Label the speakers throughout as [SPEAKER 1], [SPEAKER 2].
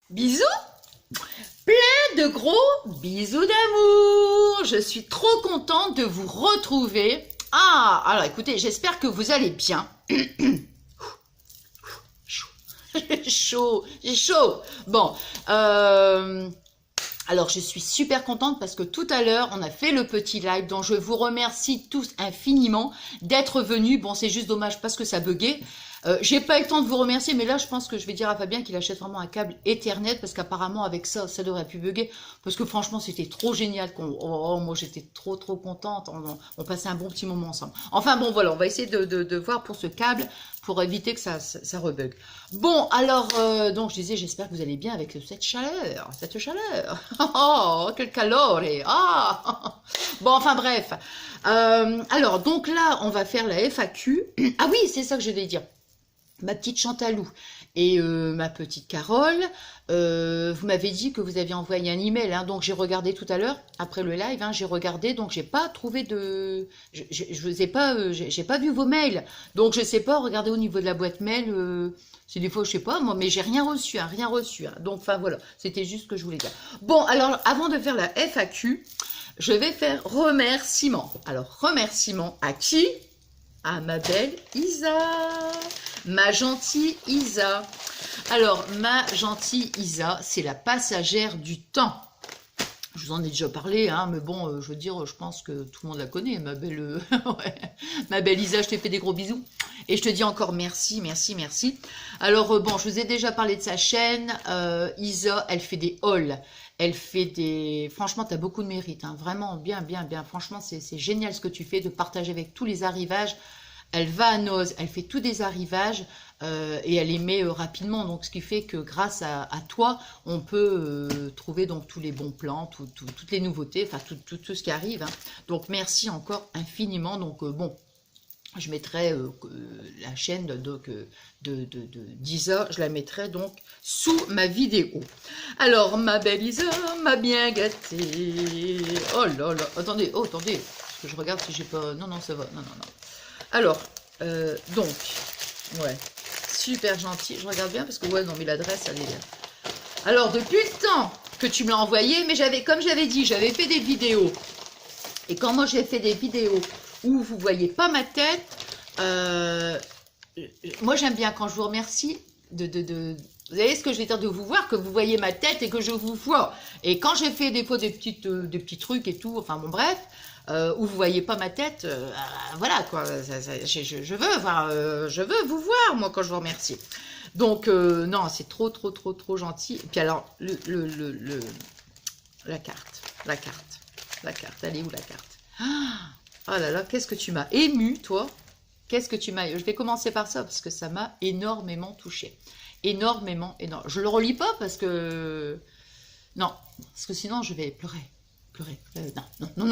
[SPEAKER 1] Bisous, plein de gros bisous d'amour. Je suis trop contente de vous retrouver. Ah, alors écoutez, j'espère que vous allez bien. Chaud, j'ai chaud. Bon, alors je suis super contente parce que tout à l'heure, on a fait le petit live dont je vous remercie tous infiniment d'être venus. Bon, c'est juste dommage parce que ça buguait. J'ai pas eu le temps de vous remercier, mais là, je pense que je vais dire à Fabien qu'il achète vraiment un câble Ethernet parce qu'apparemment, avec ça, ça devrait plus bugger. Parce que franchement, c'était trop génial. Moi, j'étais trop contente. On passait un bon petit moment ensemble. Enfin, bon, voilà, on va essayer de voir pour ce câble pour éviter que ça rebug. Bon, alors, donc, je disais, j'espère que vous allez bien avec cette chaleur. Cette chaleur. Oh, quel calore. Ah. Bon, enfin, bref. Alors, donc là, on va faire la FAQ. Ah oui, c'est ça que je vais dire. Ma petite Chantalou et ma petite Carole, vous m'avez dit que vous aviez envoyé un email, hein, donc j'ai regardé tout à l'heure après le live, hein, j'ai regardé, donc j'ai pas trouvé de, je vous ai pas, j'ai pas vu vos mails, donc je sais pas, regardez au niveau de la boîte mail, c'est des fois je sais pas moi, mais j'ai rien reçu, hein, donc enfin voilà, c'était juste ce que je voulais dire. Bon alors avant de faire la FAQ, je vais faire remerciements. Alors remerciements à qui? À ma belle Isa, ma gentille Isa. Alors, ma gentille Isa, c'est la passagère du temps. Je vous en ai déjà parlé, hein, mais bon, je veux dire, je pense que tout le monde la connaît, ma belle, ouais. Ma belle Isa, je te fais des gros bisous. Et je te dis encore merci, merci, merci. Alors, bon, je vous ai déjà parlé de sa chaîne. Isa, elle fait des hauls. Elle fait des... Franchement, tu as beaucoup de mérite. Hein. Vraiment, bien, bien, bien. Franchement, c'est génial ce que tu fais de partager avec tous les arrivages. Elle va à Noz, elle fait tous des arrivages et elle les met rapidement. Donc, ce qui fait que grâce à toi, on peut trouver donc tous les bons plans, toutes les nouveautés, enfin tout ce qui arrive. Hein. Donc, merci encore infiniment. Donc, bon, je mettrai la chaîne d'Isa, je la mettrai donc sous ma vidéo. Alors, ma belle Isa m'a bien gâtée. Oh là là, attendez, oh, attendez, parce que je regarde si j'ai pas... Non, non, ça va, non, non, non. Alors, donc, ouais, super gentil. Je regarde bien parce que, ouais, non, mais l'adresse, elle est... Alors, depuis le temps que tu me l'as envoyé, mais comme j'avais dit, j'avais fait des vidéos. Et quand moi, j'ai fait des vidéos où vous voyez pas ma tête, moi, j'aime bien quand je vous remercie vous savez ce que je vais dire, de vous voir, que vous voyez ma tête et que je vous vois. Et quand j'ai fait des fois des petits trucs et tout, enfin bon bref, où vous voyez pas ma tête, voilà quoi, je veux vous voir moi quand je vous remercie. Donc non, c'est trop gentil. Et puis alors la carte, elle est où la carte? Oh là là, qu'est-ce que tu m'as ému toi? Qu'est-ce que tu m'as... Je vais commencer par ça parce que ça m'a énormément touchée. Énormément. Je le relis pas parce que... Non, parce que sinon je vais pleurer. Non,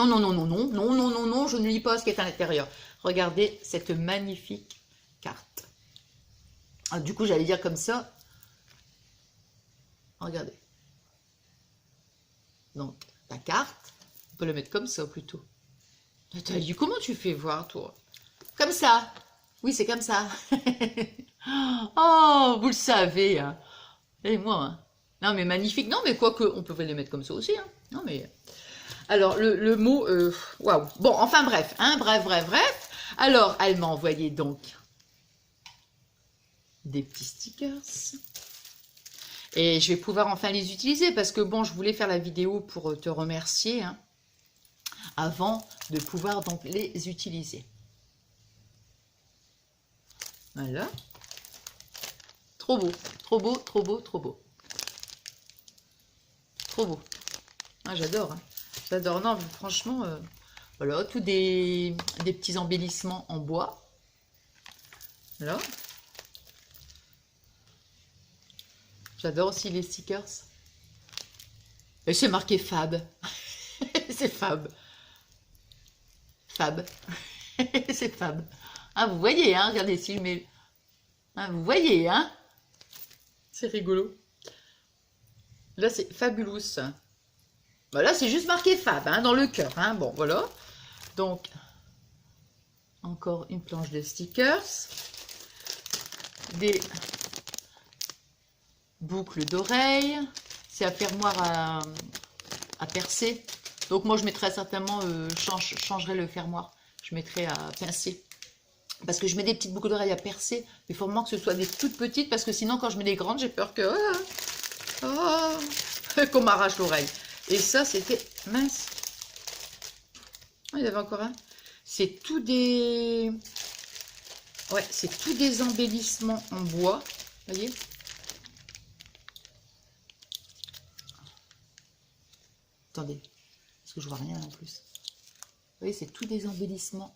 [SPEAKER 1] je ne lis pas ce qui est à l'intérieur. Regardez cette magnifique carte. Ah, du coup, j'allais dire comme ça. Regardez. Donc, la carte, on peut la mettre comme ça plutôt. T'as dit, comment tu fais voir, toi? Comme ça. Oui, c'est comme ça. Oh, vous le savez. Hein. Et moi. Hein. Non, mais magnifique. Non, mais quoique, on peut les mettre comme ça aussi. Hein. Non, mais... Alors, le mot... Waouh. Bon, enfin, bref. Hein, bref. Alors, elle m'a envoyé donc des petits stickers. Et je vais pouvoir enfin les utiliser parce que, bon, je voulais faire la vidéo pour te remercier hein, avant de pouvoir donc les utiliser. Voilà. Trop beau. Trop beau. Ah, j'adore. Hein. J'adore. Non, franchement, voilà, tous des petits embellissements en bois. Voilà. J'adore aussi les stickers. Et c'est marqué Fab. C'est Fab. Fab. C'est Fab. Ah, vous voyez, hein, regardez si je mets... Ah, vous voyez, hein. C'est rigolo. Là, c'est Fabulous. Voilà, c'est juste marqué Fab, hein, dans le cœur. Hein. Bon, voilà. Donc, encore une planche de stickers. boucle d'oreille. C'est un fermoir à percer. Donc moi je mettrais certainement, je changerai le fermoir. Je mettrai à pincer. Parce que je mets des petites boucles d'oreilles à percer. Mais il faut vraiment que ce soit des toutes petites. Parce que sinon quand je mets des grandes, j'ai peur que... qu'on m'arrache l'oreille. Et ça c'était... Mince. Oh, il y avait encore un. C'est tout des... Ouais, c'est tout des embellissements en bois. Vous voyez? Attendez. Parce que je vois rien en plus. Vous voyez, c'est tout des embellissements.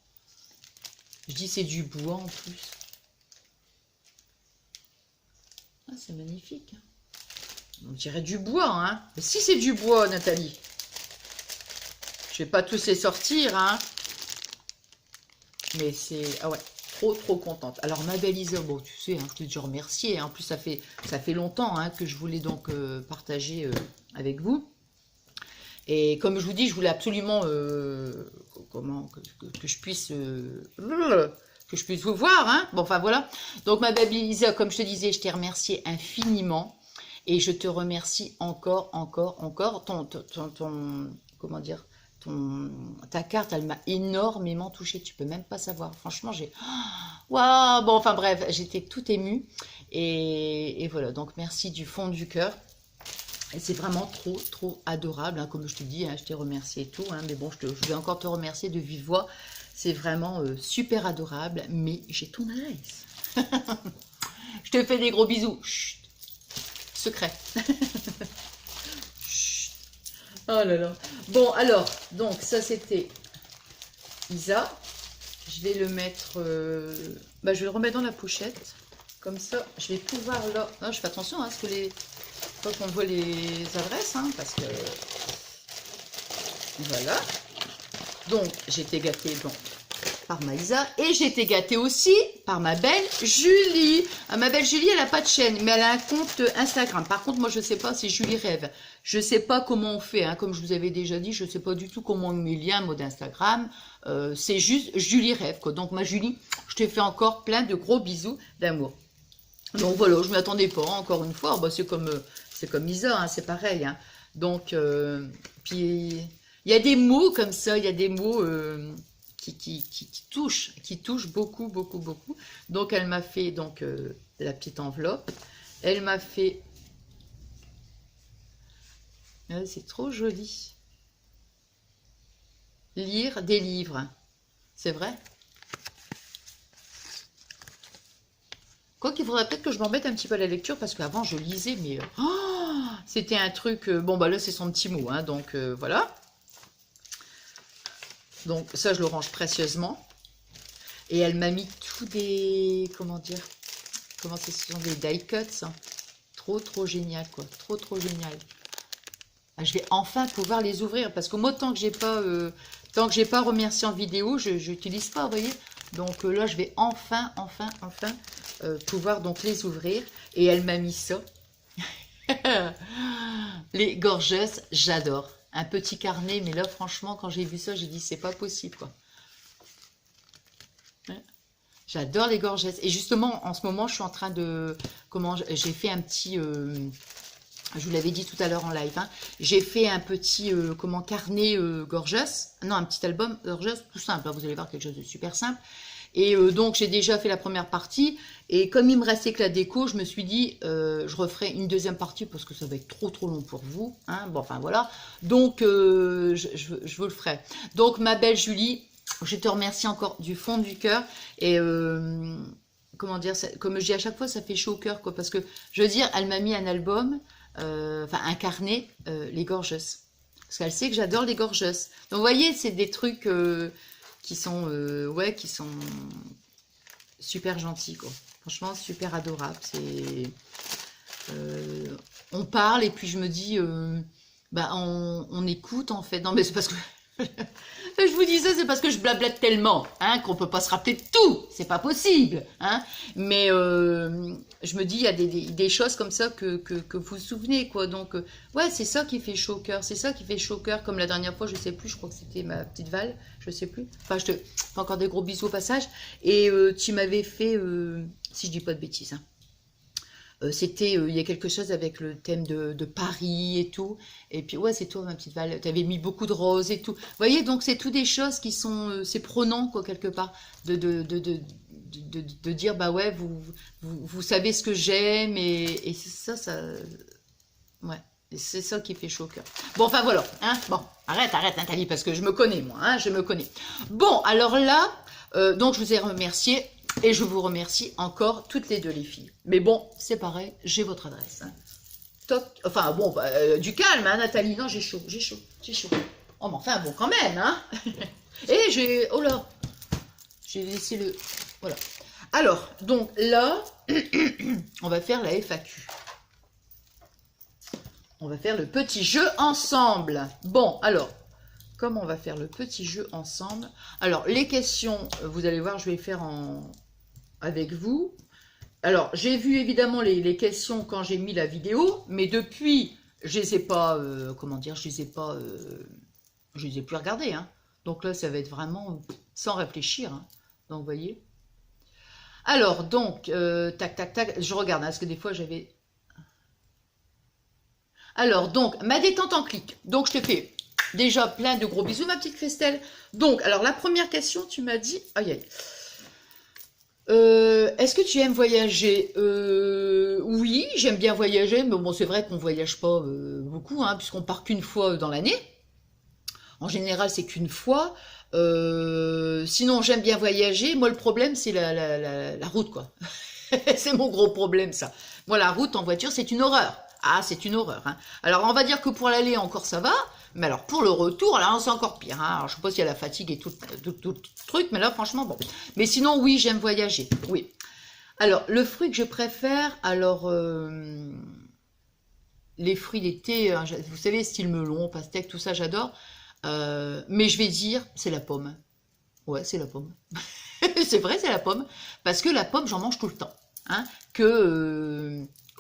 [SPEAKER 1] Je dis c'est du bois en plus. Ah, c'est magnifique. On dirait du bois, hein. Mais si c'est du bois, Nathalie. Je vais pas tous les sortir, hein. Mais c'est... Ah ouais, trop contente. Alors, ma belle Isa, bon, tu sais, hein, je te dis remercier. Hein. En plus, ça fait longtemps hein, que je voulais donc partager avec vous. Et comme je vous dis, je voulais absolument que je puisse vous voir. Hein. Bon, enfin, voilà. Donc, ma belle Isa, comme je te disais, je t'ai remercié infiniment. Et je te remercie encore. Comment dire, ta carte, elle m'a énormément touchée. Tu peux même pas savoir. Franchement, j'ai... Waouh. Bon, enfin bref, j'étais tout émue. Et voilà, donc merci du fond du cœur. Et c'est vraiment trop adorable. Hein, comme je te dis, hein, je t'ai remercié et tout. Hein, mais bon, je vais encore te remercier de vive voix. C'est vraiment super adorable. Mais j'ai ton adresse. Je te fais des gros bisous. Chut. Secret. Oh là là. Bon, alors, donc, ça, c'était Isa. Je vais le mettre... je vais le remettre dans la pochette. Comme ça, je vais pouvoir là... Non, je fais attention, hein, parce que les... Faut qu'on voit les adresses, hein, parce que... Voilà. Donc, j'ai été gâtée par ma Isa. Et j'ai été gâtée aussi par ma belle Julie. Ma belle Julie, elle n'a pas de chaîne, mais elle a un compte Instagram. Par contre, moi, je ne sais pas, c'est Julie Rêve. Je ne sais pas comment on fait, hein, comme je vous avais déjà dit, je ne sais pas du tout comment on met le lien mode Instagram. C'est juste Julie Rêve, quoi. Donc, ma Julie, je te fais encore plein de gros bisous d'amour. Donc, voilà, je ne m'y attendais pas, hein, encore une fois. Bah, c'est comme Isa, hein, c'est pareil. Hein. Donc, puis, il y a des mots comme ça, il y a des mots... qui touche beaucoup. Donc, elle m'a fait donc la petite enveloppe. Elle m'a fait... c'est trop joli. Lire des livres. C'est vrai? Quoi qu'il faudrait peut-être que je m'embête un petit peu à la lecture, parce qu'avant, je lisais, mais... c'était un truc... bon, bah là, c'est son petit mot, hein, donc voilà. Donc ça, je le range précieusement. Et elle m'a mis tous des... Comment dire? Ce sont des die cuts. Hein. Trop génial, quoi. Trop génial. Ah, je vais enfin pouvoir les ouvrir. Parce que moi, tant que j'ai pas remercié en vidéo, je n'utilise pas, vous voyez. Donc là, je vais enfin pouvoir donc les ouvrir. Et elle m'a mis ça. Les gorgeuses, j'adore. Un petit carnet, mais là, franchement, quand j'ai vu ça, j'ai dit, c'est pas possible, quoi. J'adore les gorgettes. Et justement, en ce moment, je suis en train de... J'ai fait un petit... je vous l'avais dit tout à l'heure en live. Hein, j'ai fait un petit carnet gorgeuse. Non, un petit album gorgeuse, tout simple. Hein, vous allez voir quelque chose de super simple. Et donc, j'ai déjà fait la première partie. Et comme il me restait que la déco, je me suis dit, je referai une deuxième partie parce que ça va être trop long pour vous. Hein, bon, enfin, voilà. Donc, je vous le ferai. Donc, ma belle Julie, je te remercie encore du fond du cœur. Et comment dire, comme je dis à chaque fois, ça fait chaud au cœur, quoi. Parce que, je veux dire, elle m'a mis un album, un carnet, les gorgeuses. Parce qu'elle sait que j'adore les gorgeuses. Donc, vous voyez, c'est des trucs... qui sont super gentils, quoi. Franchement, super adorables. On parle et puis je me dis, on écoute, en fait. Non, mais c'est parce que... je vous dis ça, c'est parce que je blablate tellement, hein, qu'on peut pas se rappeler de tout. C'est pas possible, hein. Mais je me dis, il y a des choses comme ça que vous vous souvenez, quoi. Donc, ouais, c'est ça qui fait chaud au cœur. C'est ça qui fait chaud au cœur. Comme la dernière fois, je sais plus, je crois que c'était ma petite Val, je sais plus. Enfin, je te fais encore des gros bisous au passage. Et tu m'avais fait, si je dis pas de bêtises, hein, C'était, il y a quelque chose avec le thème de Paris et tout. Et puis, ouais, c'est toi, ma petite Val. Tu avais mis beaucoup de roses et tout. Vous voyez, donc c'est tout des choses qui sont, c'est prenant, quoi, quelque part, de dire, bah ouais, vous savez ce que j'aime, et c'est ça, ouais. C'est ça qui fait chaud au cœur. Bon, enfin voilà, hein. Bon, arrête, Nathalie, parce que je me connais, moi, hein, je me connais. Bon, alors là, donc je vous ai remercié. Et je vous remercie encore toutes les deux, les filles. Mais bon, c'est pareil, j'ai votre adresse. Hein. Toc. Enfin bon, du calme, hein, Nathalie. Non, j'ai chaud. Oh, mais enfin bon, quand même, hein. Et j'ai... Oh là, j'ai laissé le... Voilà. Alors, donc là, on va faire la FAQ. On va faire le petit jeu ensemble. Bon, alors... Comment on va faire le petit jeu ensemble? Alors, les questions, vous allez voir, je vais les faire avec vous. Alors, j'ai vu évidemment les questions quand j'ai mis la vidéo, mais depuis, je les ai pas, comment dire, je les ai plus regardées. Hein. Donc là, ça va être vraiment sans réfléchir. Hein. Donc, vous voyez. Alors, donc, tac, je regarde, hein, parce que des fois, j'avais... Alors, donc, ma détente en clic. Donc, je te fais... Déjà, plein de gros bisous, ma petite Christelle. Donc, alors, la première question, tu m'as dit... Aïe, aïe. Est-ce que tu aimes voyager? Oui, j'aime bien voyager, mais bon, c'est vrai qu'on voyage pas beaucoup, hein, puisqu'on part qu'une fois dans l'année. En général, c'est qu'une fois. Sinon, j'aime bien voyager. Moi, le problème, c'est la route, quoi. C'est mon gros problème, ça. Moi, la route en voiture, c'est une horreur. Ah, c'est une horreur. Hein. Alors, on va dire que pour l'aller, encore, ça va. Mais alors, pour le retour, là, c'est encore pire. Hein. Alors, je sais pas s'il y a la fatigue et tout le truc, mais là, franchement, bon. Mais sinon, oui, j'aime voyager. Oui. Alors, le fruit que je préfère, alors, les fruits d'été, hein, vous savez, style melon, pastèque, tout ça, j'adore. Mais je vais dire, c'est la pomme. Ouais, c'est la pomme. C'est vrai, c'est la pomme. Parce que la pomme, j'en mange tout le temps. Hein.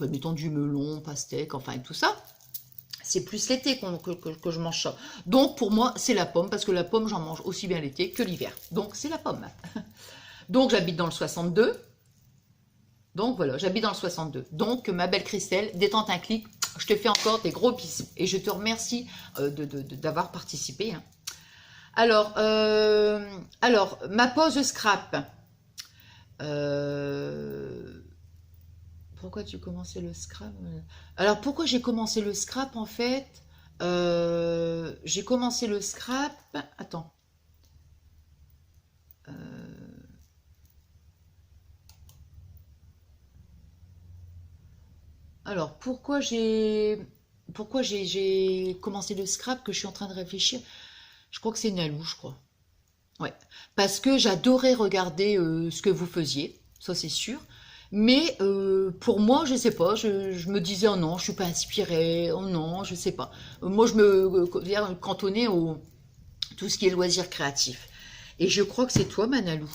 [SPEAKER 1] Mettons du melon, pastèque, enfin, et tout ça. C'est plus l'été que je mange ça. Donc, pour moi, c'est la pomme, parce que la pomme, j'en mange aussi bien l'été que l'hiver. Donc, c'est la pomme. Donc, j'habite dans le 62. Donc, voilà, j'habite dans le 62. Donc, ma belle Christelle, détente un clic, je te fais encore des gros bisous. Et je te remercie d'avoir participé. Hein. Alors, ma pause scrap. Pourquoi tu commençais le scrap? Alors, pourquoi j'ai commencé le scrap, en fait? J'ai commencé le scrap... Attends. Alors, pourquoi j'ai commencé le scrap, que je suis en train de réfléchir? Je crois que c'est Nalou, je crois. Ouais. Parce que j'adorais regarder ce que vous faisiez, ça c'est sûr. Mais pour moi, je sais pas, je me disais, oh non, je suis pas inspirée, oh non, je sais pas. Moi, je me cantonnais au tout ce qui est loisirs créatifs. Et je crois que c'est toi, Manalou.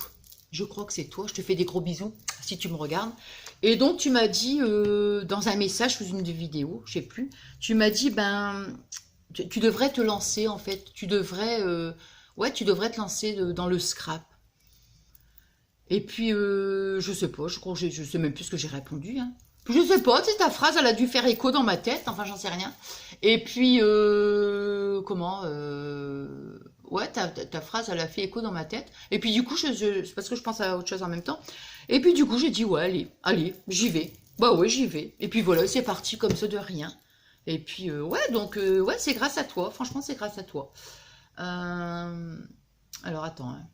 [SPEAKER 1] Je crois que c'est toi. Je te fais des gros bisous si tu me regardes. Et donc, tu m'as dit, dans un message sous une vidéo, je sais plus, tu m'as dit, ben, tu devrais te lancer, en fait. Tu devrais, ouais, tu devrais te lancer dans le scrap. Et puis, je sais pas, je crois que je sais même plus ce que j'ai répondu. Hein. Je sais pas, ta phrase, elle a dû faire écho dans ma tête, enfin, j'en sais rien. Et puis, ouais, ta phrase, elle a fait écho dans ma tête. Et puis, du coup, c'est parce que je pense à autre chose en même temps. Et puis, du coup, j'ai dit, ouais, allez, j'y vais. Bah ouais, j'y vais. Et puis, voilà, c'est parti comme ça de rien. Et puis, ouais, donc, ouais, c'est grâce à toi. Franchement, c'est grâce à toi. Alors, attends, hein.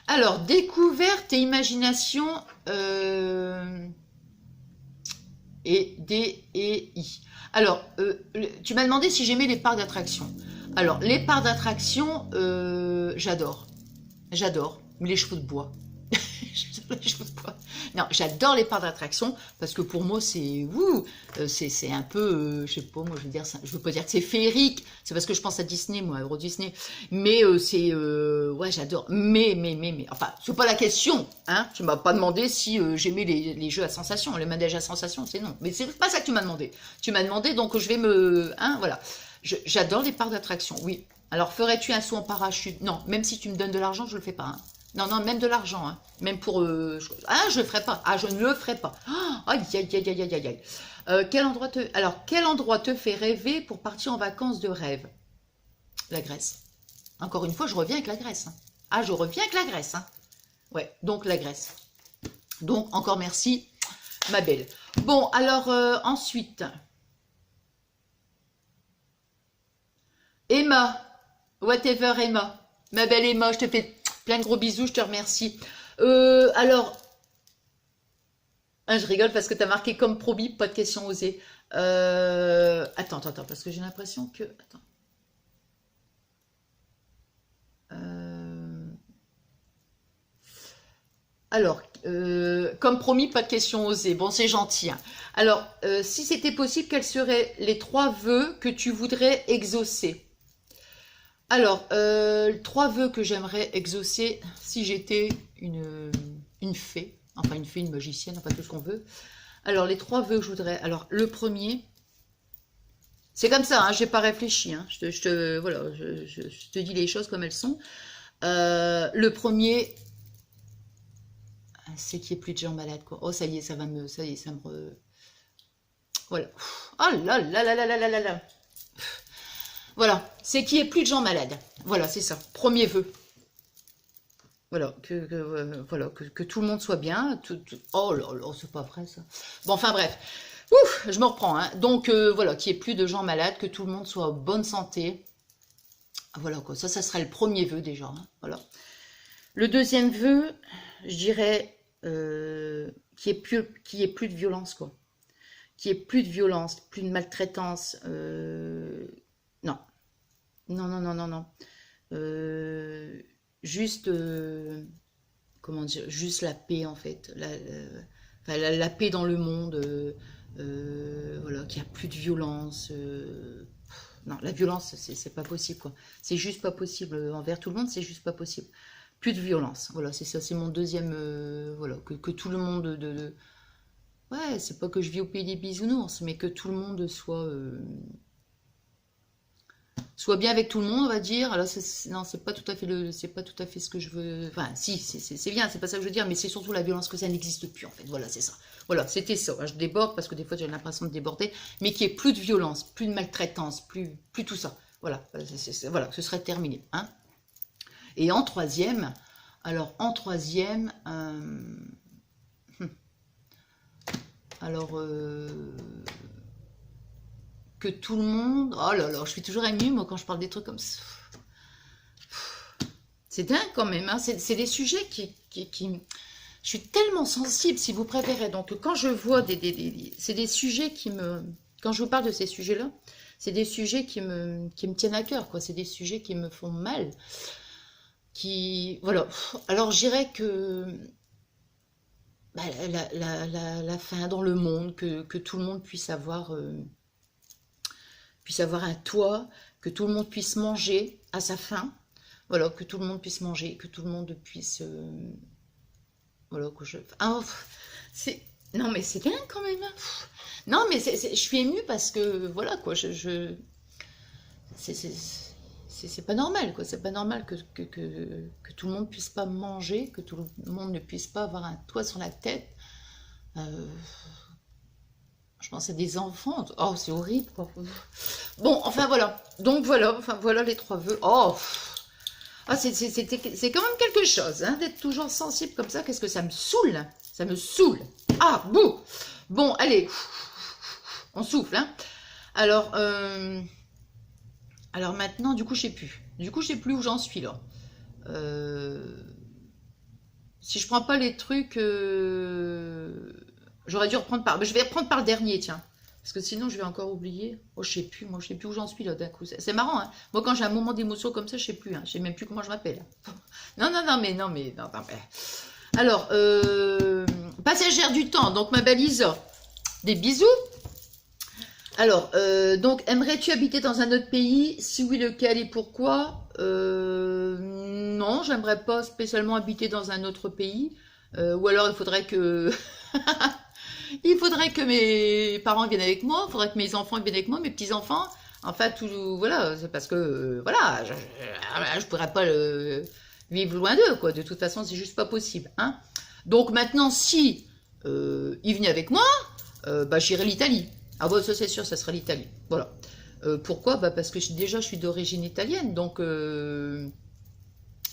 [SPEAKER 1] Alors, découverte et imagination et I. Alors, tu m'as demandé si j'aimais les parcs d'attraction. Alors, les parcs d'attraction, j'adore. J'adore. Mais les chevaux de bois. Les chevaux de bois. Non, j'adore les parcs d'attraction parce que pour moi, c'est un peu, je sais pas, moi je veux dire, je veux pas dire que c'est féerique, c'est parce que je pense à Disney, moi, Euro Disney, mais ouais, j'adore. Mais, enfin, c'est pas la question, hein. Tu m'as pas demandé si j'aimais les jeux à sensation, les manèges à sensation, c'est non. Mais c'est pas ça que tu m'as demandé. Tu m'as demandé, donc je vais hein, voilà. J'adore les parcs d'attraction, oui. Alors, ferais-tu un saut en parachute? Non, même si tu me donnes de l'argent, je le fais pas. Hein. Non, non, même de l'argent. Hein. Même pour... Ah, je le ferai pas. Ah, je ne le ferai pas. Ah, aïe, aïe, aïe, aïe, aïe, aïe, aïe. Alors, quel endroit te fait rêver pour partir en vacances de rêve? La Grèce. Encore une fois, je reviens avec la Grèce. Hein. Ah, je reviens avec la Grèce. Hein. Ouais, donc la Grèce. Donc, encore merci, ma belle. Bon, alors, ensuite... Emma, whatever Emma, ma belle Emma, je te fais plein de gros bisous, je te remercie. Alors, hein, je rigole parce que tu as marqué comme promis, pas de questions osées. Attends, parce que j'ai l'impression que... Attends. Alors, comme promis, pas de questions osées. Bon, c'est gentil. Hein. Alors, si c'était possible, quels seraient les 3 vœux que tu voudrais exaucer? Alors, 3 vœux que j'aimerais exaucer si j'étais une fée, enfin une fée, une magicienne, enfin tout ce qu'on veut. Alors, les 3 vœux que je voudrais... Alors, le premier, c'est comme ça, hein, j'ai pas réfléchi, hein, voilà, je te dis les choses comme elles sont. Le premier, c'est qu'il n'y ait plus de gens malades, quoi. Oh, ça y est, ça y est, ça me... Voilà. Oh là là là là là là là là. Voilà, c'est qu'il n'y ait plus de gens malades. Voilà, c'est ça. Premier vœu. Voilà, que tout le monde soit bien. Oh là là, c'est pas vrai ça. Bon, enfin bref. Ouf, je me reprends. Hein. Donc voilà, qu'il n'y ait plus de gens malades, que tout le monde soit en bonne santé. Voilà quoi, ça serait le premier vœu déjà. Hein. Voilà. Le deuxième vœu, je dirais qu'il n'y ait plus de violence quoi. Qu'il n'y ait plus de violence, plus de maltraitance. Non. Non, non, non, non, non. Juste, comment dire, juste la paix en fait. La paix dans le monde. Voilà, qu'il n'y a plus de violence. Non, la violence, c'est pas possible quoi. C'est juste pas possible. Envers tout le monde, c'est juste pas possible. Plus de violence. Voilà, c'est ça, c'est mon deuxième. Voilà, que tout le monde. Ouais, c'est pas que je vis au pays des bisounours, mais que tout le monde soit bien avec tout le monde, on va dire. Alors non, c'est pas tout à fait ce que je veux. Enfin, si, c'est bien, c'est pas ça que je veux dire, mais c'est surtout la violence que ça n'existe plus en fait. Voilà, c'est ça. Voilà, c'était ça. Je déborde parce que des fois j'ai l'impression de déborder, mais qu'il n'y ait plus de violence, plus de maltraitance, plus tout ça. Voilà, voilà, ce serait terminé. Hein. Et en troisième, alors en troisième, alors que tout le monde... Oh là là, je suis toujours émue, moi, quand je parle des trucs comme ça. C'est dingue, quand même. Hein. C'est des sujets qui... Je suis tellement sensible, si vous préférez. Donc, quand je vois c'est des sujets qui me... Quand je vous parle de ces sujets-là, c'est des sujets qui me tiennent à cœur, quoi. C'est des sujets qui me font mal. Voilà. Alors, je dirais que... Bah, la faim dans le monde, que tout le monde puisse avoir un toit, que tout le monde puisse manger à sa faim, voilà, que tout le monde puisse manger, que tout le monde puisse, voilà, que je... Ah, non, mais c'est dingue quand même, hein. Non, mais je suis émue parce que, voilà, quoi, c'est pas normal, quoi, c'est pas normal que tout le monde puisse pas manger, que tout le monde ne puisse pas avoir un toit sur la tête, je pense à des enfants. Oh, c'est horrible, quoi. Bon, enfin, voilà. Donc, voilà. Enfin, voilà les 3 vœux. Oh, ah, c'est quand même quelque chose, hein, d'être toujours sensible comme ça. Qu'est-ce que ça me saoule? Ça me saoule. Ah, bouh. Bon, allez. On souffle, hein. Alors maintenant, du coup, je sais plus. Du coup, je sais plus où j'en suis, là. Si je prends pas les trucs... J'aurais dû reprendre par... Mais je vais reprendre par le dernier, tiens. Parce que sinon, je vais encore oublier. Oh, je sais plus. Moi, je sais plus où j'en suis, là, d'un coup. C'est marrant, hein. Moi, quand j'ai un moment d'émotion comme ça, je sais plus. Hein. Je sais même plus comment je m'appelle. Non. Alors, passagère du temps. Donc, ma belle Isa. Des bisous. Alors, donc, aimerais-tu habiter dans un autre pays? Si oui, lequel et pourquoi? Non, j'aimerais pas spécialement habiter dans un autre pays. Ou alors, il faudrait que... Il faudrait que mes parents viennent avec moi, il faudrait que mes enfants viennent avec moi, mes petits-enfants. Enfin, tout, voilà, c'est parce que, voilà, je pourrais pas vivre loin d'eux, quoi. De toute façon, c'est juste pas possible, hein. Donc maintenant, si il venait avec moi, bah, j'irais l'Italie. Ah bon, ça c'est sûr, ça serait l'Italie. Voilà. Pourquoi? Bah, parce que déjà, je suis d'origine italienne, donc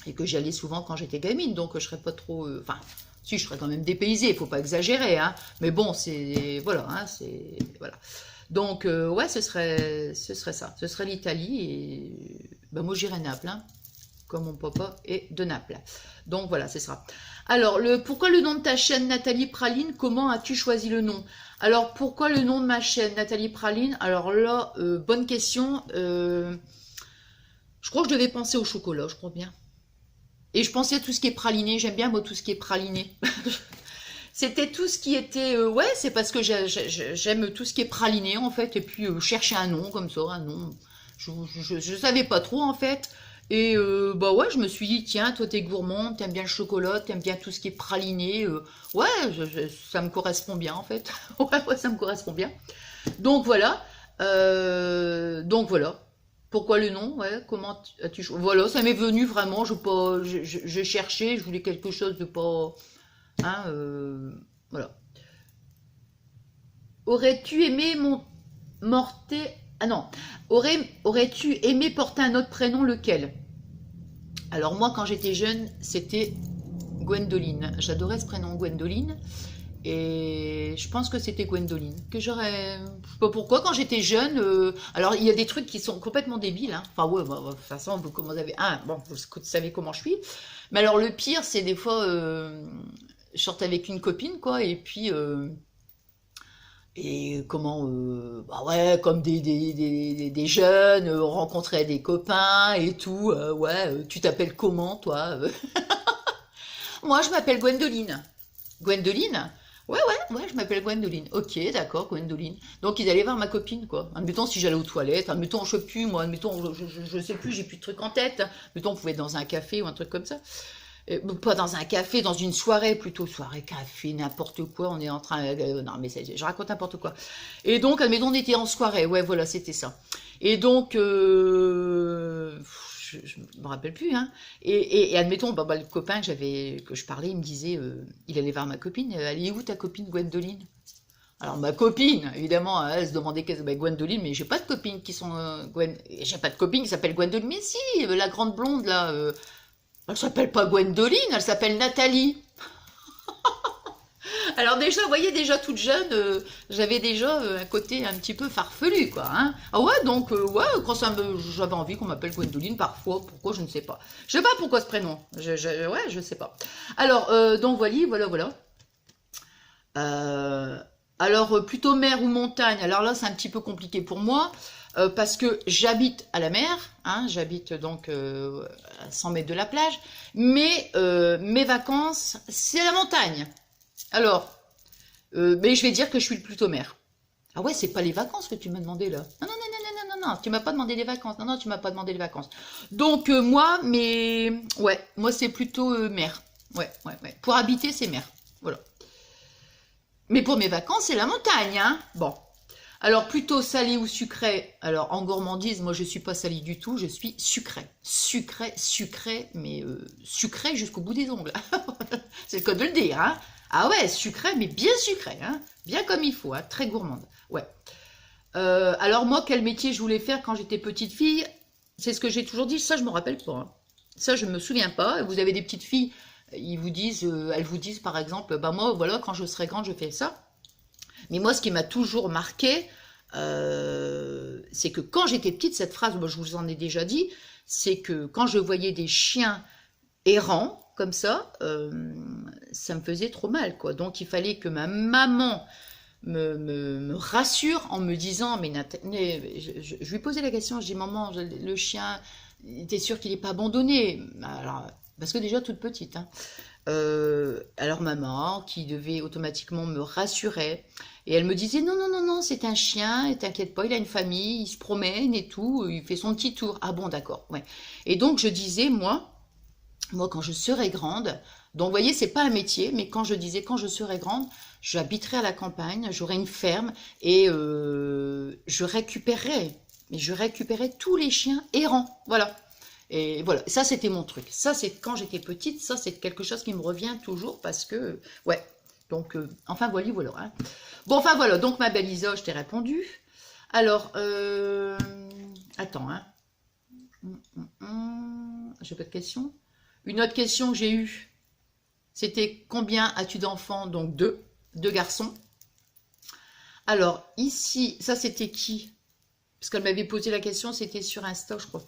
[SPEAKER 1] et que j'y allais souvent quand j'étais gamine, donc je serais pas trop... Enfin, si, je serais quand même dépaysée, il faut pas exagérer, hein. Mais bon, c'est... Voilà, hein, c'est... Voilà. Donc, ouais, ce serait ça. Ce serait l'Italie et... Bah, moi, j'irais Naples, hein, comme mon papa est de Naples. Donc, voilà, c'est ça. Alors, pourquoi le nom de ta chaîne, Nathalie Praline? Comment as-tu choisi le nom? Alors, pourquoi le nom de ma chaîne, Nathalie Praline? Alors là, bonne question. Je crois que je devais penser au chocolat, je crois bien. Et je pensais à tout ce qui est praliné. J'aime bien, moi, tout ce qui est praliné. C'était tout ce qui était... ouais, c'est parce que j'aime tout ce qui est praliné, en fait. Et puis, chercher un nom, comme ça, un nom. Je savais pas trop, en fait. Et bah ouais, je me suis dit, tiens, toi, t'es gourmande, t'aimes bien le chocolat, t'aimes bien tout ce qui est praliné. Ouais, ça me correspond bien, en fait. Ouais, ça me correspond bien. Donc, voilà. Donc, voilà. Pourquoi le nom? Ouais, comment as-tu... Voilà, ça m'est venu vraiment, je cherchais, je voulais quelque chose de pas... Hein, voilà. Aurais-tu aimé morter... Ah non. Aurais-tu aimé porter un autre prénom, lequel? Alors moi, quand j'étais jeune, c'était Gwendoline. J'adorais ce prénom, Gwendoline. Et je pense que c'était Gwendoline. Que j'aurais... Je sais pas pourquoi, quand j'étais jeune... alors, il y a des trucs qui sont complètement débiles. Hein. Enfin, ouais, bah, de toute façon, vous avez... Ah, bon, vous savez comment je suis. Mais alors, le pire, c'est des fois... je sortais avec une copine, quoi, et puis... et comment... bah ouais, comme des jeunes, on rencontrait des copains et tout. Ouais, tu t'appelles comment, toi? Moi, je m'appelle Gwendoline. Gwendoline? Ouais, ouais, ouais, je m'appelle Gwendoline. Ok, d'accord, Gwendoline. Donc, ils allaient voir ma copine, quoi. Admettons, si j'allais aux toilettes, admettons, je sais plus, moi, admettons, je sais plus, j'ai plus de trucs en tête. Admettons, on pouvait être dans un café ou un truc comme ça. Pas dans un café, dans une soirée, plutôt soirée, café, n'importe quoi, on est en train... non, mais je raconte n'importe quoi. Et donc, admettons, on était en soirée, ouais, voilà, c'était ça. Et donc, je me rappelle plus, hein. Et admettons, bah, le copain que je parlais, il me disait, il allait voir ma copine, elle est où ta copine Gwendoline? Alors ma copine, évidemment, elle se demandait qu'est-ce que Gwendoline, mais j'ai pas de copines qui sont j'ai pas de copine qui s'appelle Gwendoline, mais si, la grande blonde là, elle s'appelle pas Gwendoline, elle s'appelle Nathalie. Alors déjà, vous voyez, déjà toute jeune, j'avais déjà un côté un petit peu farfelu, quoi. Hein. Ah ouais, donc, ouais, quand j'avais envie qu'on m'appelle Gwendoline, parfois, pourquoi, je ne sais pas. Je sais pas pourquoi ce prénom, ouais, je sais pas. Alors, donc voilà. Alors, plutôt mer ou montagne, alors là, c'est un petit peu compliqué pour moi, parce que j'habite à la mer, hein, j'habite donc à 100 mètres de la plage, mais mes vacances, c'est la montagne. Alors, mais je vais dire que je suis plutôt mer. Ah ouais, c'est pas les vacances que tu m'as demandé là. Non, non, non, non, non, non, non, tu m'as pas demandé les vacances. Non, non, tu m'as pas demandé les vacances. Donc moi, ouais, moi c'est plutôt mer. Ouais, ouais, ouais. Pour habiter, c'est mer. Voilà. Mais pour mes vacances, c'est la montagne, hein. Bon. Alors, plutôt salé ou sucré? Alors, en gourmandise, moi, je suis pas salée du tout, je suis sucré. Sucré, mais sucré jusqu'au bout des ongles. C'est le cas de le dire, hein. Ah ouais, sucré, mais bien sucré, hein. Bien comme il faut, hein. Très gourmande. Ouais. Alors, moi, quel métier je voulais faire quand j'étais petite fille? C'est ce que j'ai toujours dit, ça, je me rappelle pas. Hein. Ça, je me souviens pas. Vous avez des petites filles, elles vous disent, par exemple, bah moi, voilà, quand je serai grande, je fais ça. Mais moi, ce qui m'a toujours marqué, c'est que quand j'étais petite, cette phrase, moi, je vous en ai déjà dit, c'est que quand je voyais des chiens errants, comme ça me faisait trop mal, quoi. Donc, il fallait que ma maman me rassure en me disant, mais je lui posais la question, je dis, maman, le chien, t'es sûr qu'il n'est pas abandonné? Alors, parce que déjà toute petite, hein. Alors maman, qui devait automatiquement me rassurer, et elle me disait non, non, non, non, c'est un chien, et t'inquiète pas, il a une famille, il se promène et tout, il fait son petit tour. Ah bon, d'accord, ouais. Et donc je disais, moi quand je serai grande, donc vous voyez, c'est pas un métier, mais quand je disais quand je serai grande, j'habiterai à la campagne, j'aurai une ferme, et je récupérerai tous les chiens errants, voilà. Et voilà, ça c'était mon truc. Ça c'est quand j'étais petite, ça c'est quelque chose qui me revient toujours parce que, ouais. Donc, enfin voilà, voilà. Hein. Bon, enfin voilà, donc ma belle Isa, je t'ai répondu. Alors, attends, hein. J'ai pas de question. Une autre question que j'ai eue, c'était combien as-tu d'enfants? Donc deux garçons. Alors, ici, ça c'était qui? Parce qu'elle m'avait posé la question, c'était sur Insta, je crois.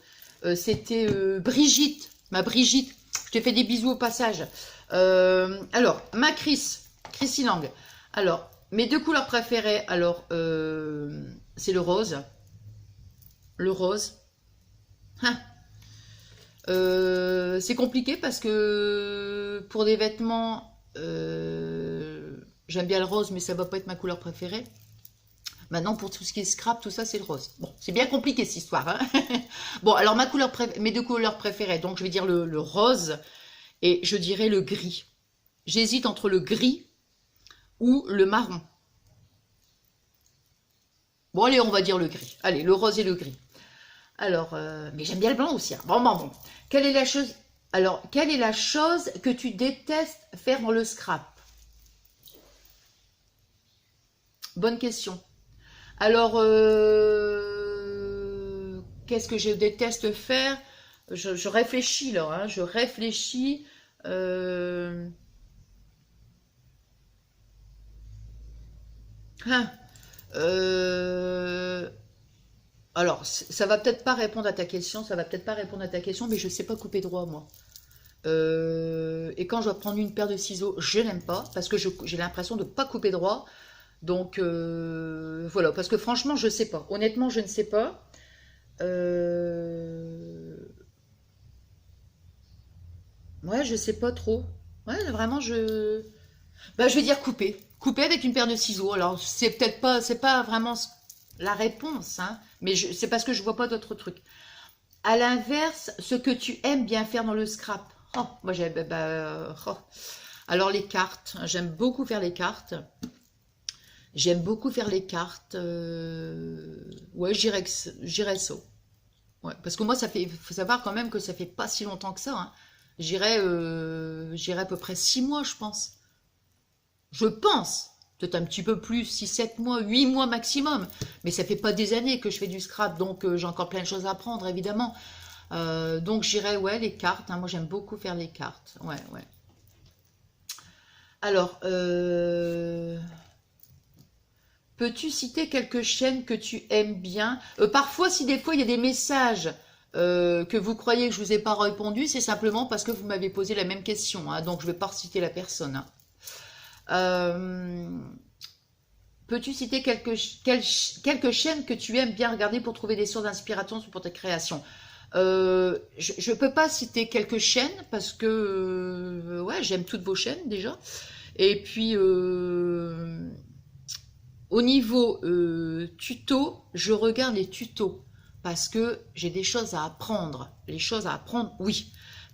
[SPEAKER 1] C'était Brigitte, ma Brigitte. Je te fais des bisous au passage. Alors, ma Chrissy Lang. Alors, mes deux couleurs préférées, alors, c'est le rose. Le rose. Hein. C'est compliqué parce que pour des vêtements, j'aime bien le rose, mais ça va pas être ma couleur préférée. Maintenant, pour tout ce qui est scrap, tout ça, c'est le rose. Bon, c'est bien compliqué cette histoire. Hein. Bon, alors mes deux couleurs préférées, donc je vais dire le rose et je dirais le gris. J'hésite entre le gris ou le marron. Bon, allez, on va dire le gris. Allez, le rose et le gris. Alors, mais j'aime bien le blanc aussi. Hein. Bon. Quelle est la chose... Alors, quelle est la chose que tu détestes faire dans le scrap? Bonne question. Alors, qu'est-ce que je déteste faire? Je réfléchis là, hein, je réfléchis. Hein, alors, ça va peut-être pas répondre à ta question, mais je sais pas couper droit, moi. Et quand je dois prendre une paire de ciseaux, je n'aime pas, parce que j'ai l'impression de pas couper droit. Donc, voilà, parce que franchement, je sais pas. Honnêtement, je ne sais pas. Ouais, je sais pas trop. Ouais, vraiment, bah, je vais dire couper. Couper avec une paire de ciseaux. Alors, c'est pas vraiment la réponse, hein, mais c'est parce que je vois pas d'autres trucs. À l'inverse, ce que tu aimes bien faire dans le scrap. Oh, moi, oh. Alors, les cartes. J'aime beaucoup faire les cartes. J'aime beaucoup faire les cartes. Ouais, j'irais ça. Ouais, parce que moi, faut savoir quand même que ça fait pas si longtemps que ça. Hein. J'irais à peu près 6 mois, je pense. Je pense. Peut-être un petit peu plus, 6, 7 mois, 8 mois maximum. Mais ça fait pas des années que je fais du scrap, donc j'ai encore plein de choses à apprendre, évidemment. Donc j'irais, ouais, les cartes. Hein. Moi, j'aime beaucoup faire les cartes. Ouais. Alors, peux-tu citer quelques chaînes que tu aimes bien? Parfois, si des fois il y a des messages que vous croyez que je vous ai pas répondu, c'est simplement parce que vous m'avez posé la même question. Hein, donc je vais pas citer la personne. Hein. Peux-tu citer quelques chaînes que tu aimes bien regarder pour trouver des sources d'inspiration pour tes créations? Je peux pas citer quelques chaînes parce que ouais, j'aime toutes vos chaînes déjà. Et puis au niveau tuto, je regarde les tutos parce que j'ai des choses à apprendre. Les choses à apprendre, oui.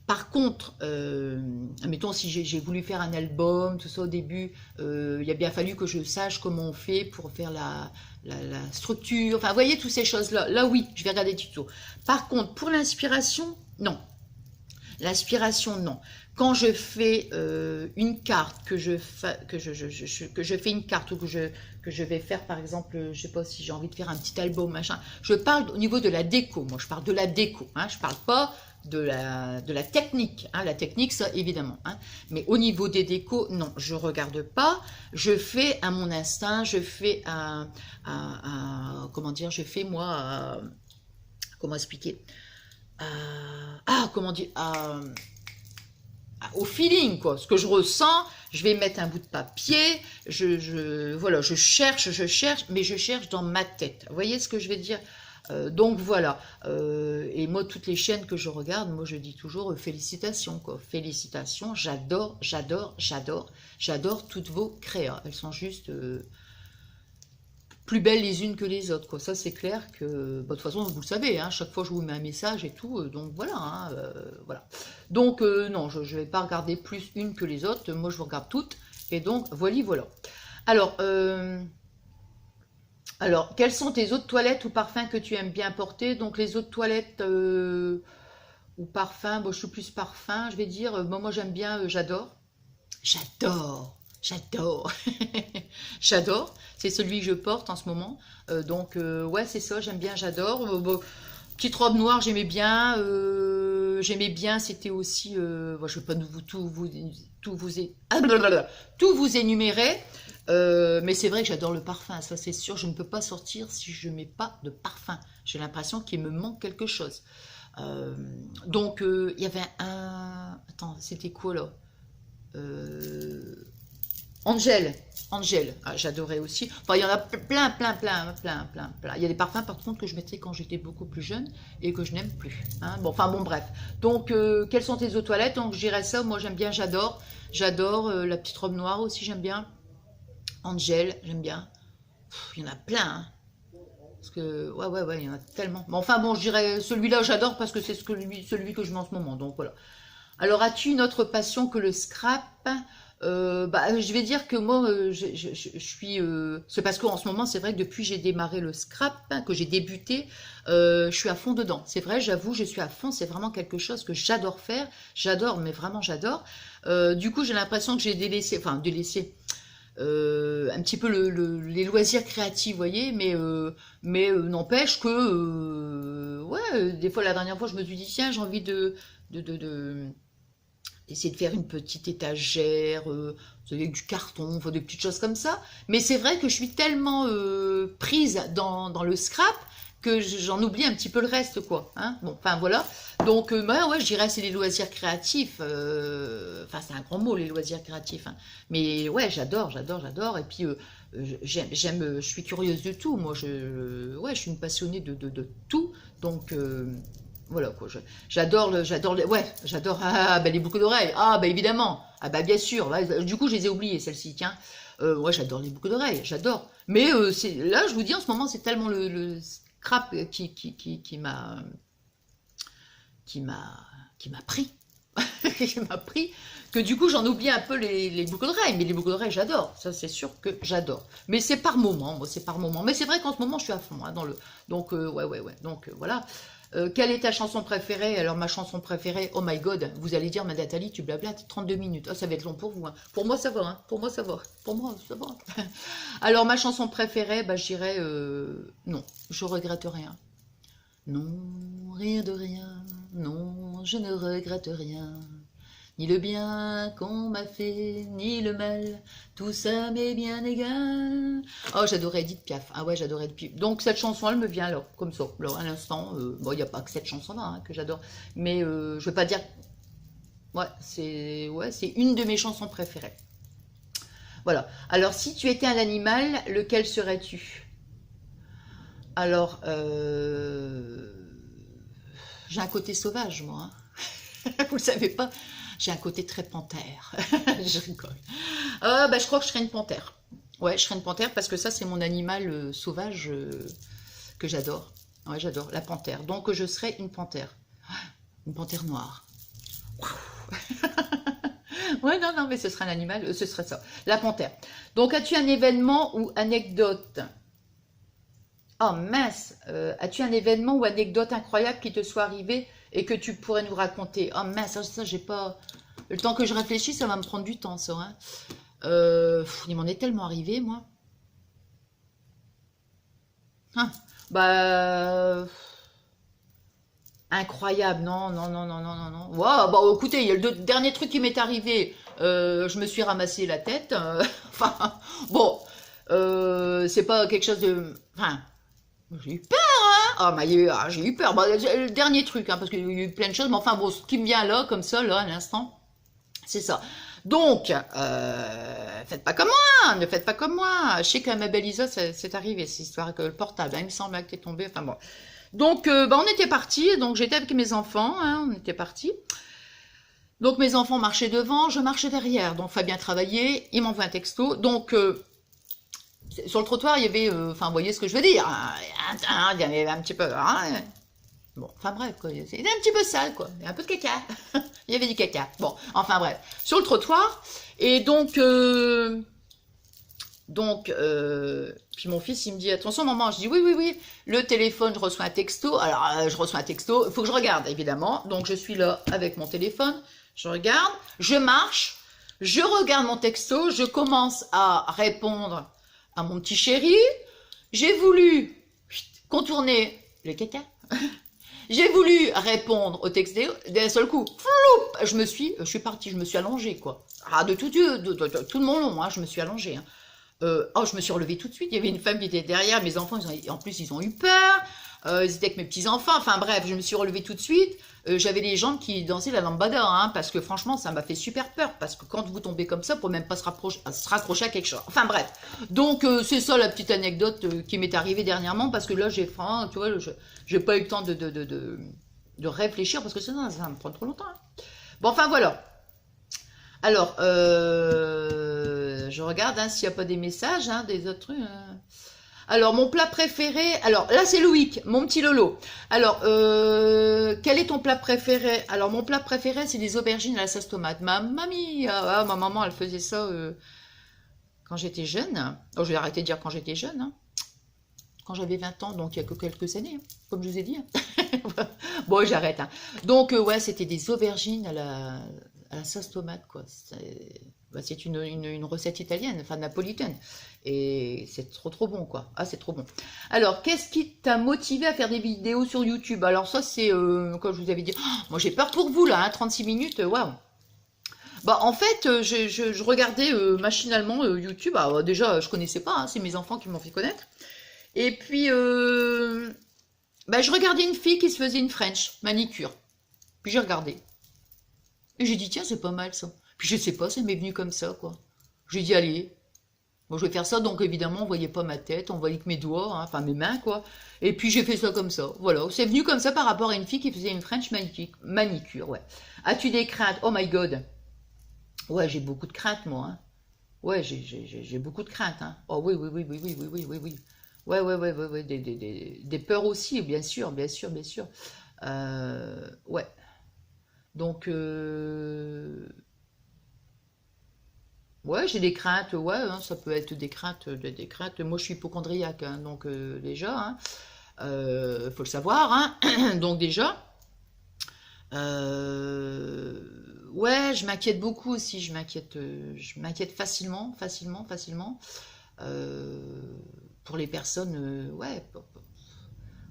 [SPEAKER 1] Par contre, admettons si j'ai voulu faire un album, tout ça au début, il a bien fallu que je sache comment on fait pour faire la structure. Enfin, vous voyez, toutes ces choses-là. Là, oui, je vais regarder des tutos. Par contre, pour l'inspiration, non. L'inspiration, non. Quand je fais une carte, que je fais une carte ou que je vais faire, par exemple, je sais pas si j'ai envie de faire un petit album, machin. Je parle au niveau de la déco. Moi, je parle de la déco. Hein, je parle pas de la technique. Hein, la technique, ça, évidemment. Hein, mais au niveau des décos, non, je regarde pas. Je fais à mon instinct. Je fais comment dire, je fais moi, comment expliquer, comment dire, au feeling, quoi. Ce que je ressens, je vais mettre un bout de papier, voilà, je cherche, mais je cherche dans ma tête. Vous voyez ce que je vais dire? Donc voilà. Et moi, toutes les chaînes que je regarde, moi je dis toujours félicitations, quoi. Félicitations, j'adore toutes vos créas. Elles sont juste plus belles les unes que les autres, quoi. Ça, c'est clair que, bah, de toute façon, vous le savez, hein, chaque fois je vous mets un message et tout, donc voilà, hein, voilà. Donc, non, je ne vais pas regarder plus une que les autres, moi je vous regarde toutes, et donc, voilà. Alors, quelles sont tes eaux de toilette ou parfums que tu aimes bien porter? Donc, les eaux de toilette, ou parfum. Bon, je suis plus parfum, je vais dire. Bon, moi, j'aime bien, j'adore. J'adore, j'adore, j'adore. C'est celui que je porte en ce moment. Donc, ouais, c'est ça, j'aime bien, j'adore. Bon, petite robe noire, j'aimais bien, c'était aussi, bon, je ne vais pas tout vous énumérer, mais c'est vrai que j'adore le parfum, ça c'est sûr, je ne peux pas sortir si je ne mets pas de parfum. J'ai l'impression qu'il me manque quelque chose. Donc, il y avait un... Attends, c'était quoi là? Angèle, Angèle, ah, j'adorais aussi. Enfin, il y en a plein. Il y a des parfums, par contre, que je mettais quand j'étais beaucoup plus jeune et que je n'aime plus. Hein. Bon, enfin, bon, bref. Donc, quelles sont tes eaux toilettes? Donc, je dirais ça. Moi, j'aime bien, j'adore. J'adore la petite robe noire aussi, j'aime bien. Angèle, j'aime bien. Il y en a plein. Hein. Parce que, ouais, il y en a tellement. Mais enfin, bon, je dirais celui-là, j'adore parce que c'est celui que je mets en ce moment. Donc, voilà. Alors, as-tu une autre passion que le scrap? Bah, je vais dire que moi, je suis... c'est parce qu'en ce moment, c'est vrai que depuis que j'ai démarré le scrap, hein, que j'ai débuté, je suis à fond dedans. C'est vrai, j'avoue, je suis à fond. C'est vraiment quelque chose que j'adore faire. J'adore, mais vraiment, j'adore. Du coup, j'ai l'impression que j'ai délaissé... Enfin, délaissé... un petit peu les loisirs créatifs, vous voyez, mais n'empêche que... ouais, des fois, la dernière fois, je me suis dit, tiens, j'ai envie d'essayer de faire une petite étagère, avec du carton, enfin, des petites choses comme ça. Mais c'est vrai que je suis tellement prise dans le scrap que j'en oublie un petit peu le reste, quoi. Hein, bon, enfin, voilà. Donc, bah, ouais, je dirais c'est les loisirs créatifs. Enfin, c'est un grand mot, les loisirs créatifs. Hein. Mais ouais, j'adore. Et puis, je suis curieuse de tout. Moi, ouais, je suis une passionnée de tout. Donc... voilà quoi, j'adore les boucles d'oreilles, ah bah évidemment, ah bah bien sûr, ouais, du coup je les ai oubliées celles-ci, tiens, ouais j'adore les boucles d'oreilles, j'adore, mais là je vous dis en ce moment c'est tellement le scrap qui m'a pris, qui m'a pris, que du coup j'en oublie un peu les boucles d'oreilles, mais les boucles d'oreilles j'adore, ça c'est sûr que j'adore, mais c'est par moment, moi c'est par moment, mais c'est vrai qu'en ce moment je suis à fond hein, donc ouais, donc voilà. Quelle est ta chanson préférée? Alors ma chanson préférée, oh my god, vous allez dire, ma Nathalie, tu blablates 32 minutes. Oh, ça va être long pour vous. Hein. Pour moi, ça va. Hein. Pour moi, ça va. Alors ma chanson préférée, bah, je dirais non, je regrette rien. Non, rien de rien. Non, je ne regrette rien. Ni le bien qu'on m'a fait, ni le mal, tout ça m'est bien égal. Oh, j'adorais Edith Piaf. Ah ouais, j'adorais Edith Piaf. Donc cette chanson, elle me vient alors, comme ça, alors, à l'instant. Bon, il n'y a pas que cette chanson-là hein, que j'adore, mais je ne vais pas dire... Ouais, c'est une de mes chansons préférées. Voilà. Alors, si tu étais un animal, lequel serais-tu? Alors, j'ai un côté sauvage, moi. Hein. Vous le savez pas. J'ai un côté très panthère. Je rigole. Bah, je crois que je serais une panthère. Ouais, je serais une panthère parce que ça, c'est mon animal sauvage que j'adore. Ouais, j'adore la panthère. Donc, je serais une panthère. Une panthère noire. Ouais, non, mais ce serait un animal, ce serait ça. La panthère. Donc, as-tu un événement ou anecdote? Oh mince, as-tu un événement ou anecdote incroyable qui te soit arrivé et que tu pourrais nous raconter? Oh mince, ça j'ai pas... Le temps que je réfléchisse, ça va me prendre du temps, ça. Hein. Il m'en est tellement arrivé, moi. Hein, bah... Incroyable, non. Wow, bah écoutez, il y a le dernier truc qui m'est arrivé. Je me suis ramassé la tête. Enfin, bon, c'est pas quelque chose de... Enfin... J'ai eu peur, hein. Ah, bah, j'ai eu peur. Bah, le dernier truc, hein, parce qu'il y a eu plein de choses. Mais enfin, bon, ce qui me vient là, comme ça, là, à l'instant, c'est ça. Donc, faites pas comme moi, ne faites pas comme moi. Je sais qu'à ma belle Isa, c'est arrivé, cette histoire que le portable, hein, il me semble que t'es tombé. Enfin bon. Donc, bah, on était partis. Donc, j'étais avec mes enfants, hein, on était partis. Donc, mes enfants marchaient devant, je marchais derrière. Donc, Fabien travaillait, il m'envoie un texto. Donc, sur le trottoir, il y avait, enfin, vous voyez ce que je veux dire, il y avait un petit peu, hein, bon, enfin bref, quoi, c'était un petit peu sale, quoi, il y avait un peu de caca, il y avait du caca, bon, enfin bref, sur le trottoir, et donc, Donc, puis mon fils, il me dit, attention maman, je dis oui, oui, oui, le téléphone, je reçois un texto, alors je reçois un texto, il faut que je regarde, évidemment, donc je suis là avec mon téléphone, je regarde, je marche, je regarde mon texto, je commence à répondre à mon petit chéri, j'ai voulu contourner les caca, j'ai voulu répondre au texto, d'un seul coup, floup, je suis partie, je me suis allongée, quoi. Ah, de tout le monde long, hein, je me suis allongée, hein. Oh, je me suis relevée tout de suite. Il y avait une femme qui était derrière. Mes enfants, en plus, ils ont eu peur. Ils étaient avec mes petits-enfants. Enfin, bref, je me suis relevée tout de suite. J'avais les jambes qui dansaient la lambada, hein, parce que franchement, ça m'a fait super peur. Parce que quand vous tombez comme ça, vous ne pouvez même pas se raccrocher à quelque chose. Enfin, bref. Donc, c'est ça la petite anecdote qui m'est arrivée dernièrement. Parce que là, tu vois, j'ai pas eu le temps de réfléchir. Parce que sinon, ça va me prendre trop longtemps. Hein. Bon, enfin, voilà. Alors, je regarde hein, s'il n'y a pas des messages, hein, des autres trucs. Alors, mon plat préféré. Alors, là, c'est Loïc, mon petit Lolo. Alors, quel est ton plat préféré? Alors, mon plat préféré, c'est des aubergines à la sauce tomate. Ma mamie, ma maman, elle faisait ça quand j'étais jeune. Oh, je vais arrêter de dire quand j'étais jeune. Hein. Quand j'avais 20 ans, donc il y a que quelques années, hein, comme je vous ai dit. Hein. Bon, j'arrête. Hein. Donc, ouais, c'était des aubergines à la sauce tomate, quoi. C'est une recette italienne, enfin napolitaine. Et c'est trop bon, quoi. Ah, c'est trop bon. Alors, qu'est-ce qui t'a motivé à faire des vidéos sur YouTube? Alors ça, c'est, comme je vous avais dit, oh, moi j'ai peur pour vous, là, hein, 36 minutes, waouh. Bah, en fait, je regardais machinalement YouTube. Alors, déjà, je connaissais pas, hein, c'est mes enfants qui m'ont fait connaître. Et puis, bah, je regardais une fille qui se faisait une French manicure. Puis j'ai regardé. Et j'ai dit, tiens, c'est pas mal ça. Puis je sais pas, ça m'est venu comme ça, quoi. J'ai dit, allez, bon, je vais faire ça. Donc évidemment, on voyait pas ma tête, on voyait que mes doigts, hein, enfin mes mains, quoi. Et puis j'ai fait ça comme ça. Voilà, c'est venu comme ça par rapport à une fille qui faisait une French manicure, ouais. As-tu des craintes? Oh my God. Ouais, j'ai beaucoup de craintes, moi. Hein. Ouais, j'ai beaucoup de craintes. Hein. Oh oui, oui, oui, oui, oui, oui, oui, oui, oui. Ouais, des peurs aussi, bien sûr, bien sûr, bien sûr. Ouais. Donc, ouais, j'ai des craintes, ouais, hein, ça peut être des craintes, des craintes. Moi, je suis hypocondriaque, hein, donc déjà, hein, faut le savoir, hein, donc déjà, ouais, je m'inquiète beaucoup aussi, je m'inquiète facilement, euh, pour les personnes, ouais,